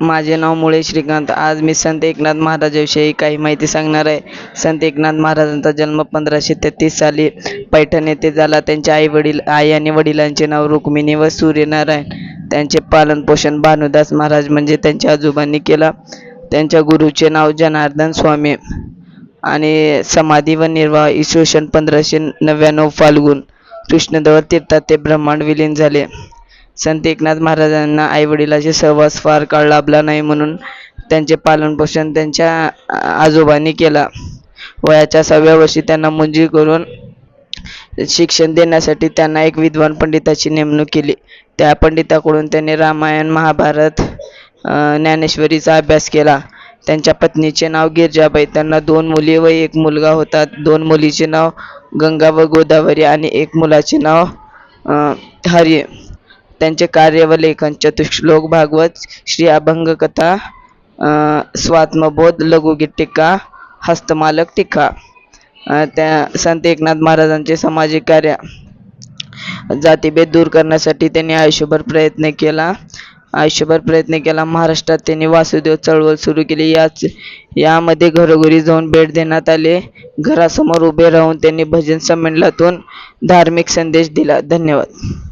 माझे नाव मुळे श्रीकांत. आज मी संत एकनाथ महाराजांविषयी काही माहिती सांगणार आहे. संत एकनाथ महाराजांचा जन्म 1533 साली पैठण येथे झाला. त्यांचे आई आणि वडिलांचे नाव रुक्मिणी व सूर्यनारायण. त्यांचे पालनपोषण भानुदास महाराज म्हणजे त्यांच्या आजोबांनी केला. त्यांच्या गुरुचे नाव जनार्दन स्वामी आणि समाधी व निर्वाह इसवी सन 1599 फाल्गुन कृष्णदेव तीर्थात ते ब्रह्मांड विलीन झाले. संत एकनाथ महाराजांना आईवडिलांचे सहवास फार काळ लाभला नाही, म्हणून त्यांचे पालनपोषण त्यांच्या आजोबांनी केला. वयाच्या 6व्या वर्षी त्यांना मुंजी करून शिक्षण देण्यासाठी त्यांना एक विद्वान पंडिताची नेमणूक केली. त्या पंडिताकडून त्यांनी रामायण, महाभारत, ज्ञानेश्वरीचा अभ्यास केला. त्यांच्या पत्नीचे नाव गिरजाबाई. त्यांना 2 मुली व 1 मुलगा होता. 2 मुलीचे नाव गंगा व गोदावरी आणि 1 मुलाचे नाव हरी. त्यांचे कार्य व लेखन चतुश्लोक, भागवत, श्री अभंग कथा, स्वात्मबोध, लघुगीत टीका, हस्तमालक टीका. त्या संत एकनाथ महाराजांचे सामाजिक कार्य जातीभेद दूर करण्यासाठी त्यांनी आयुष्यभर प्रयत्न केला. महाराष्ट्रात त्यांनी वासुदेव चळवळ सुरू केली. यामध्ये घरोघरी जाऊन भेट देण्यात आले. घरासमोर उभे राहून त्यांनी भजन संमेलनातून धार्मिक संदेश दिला. धन्यवाद.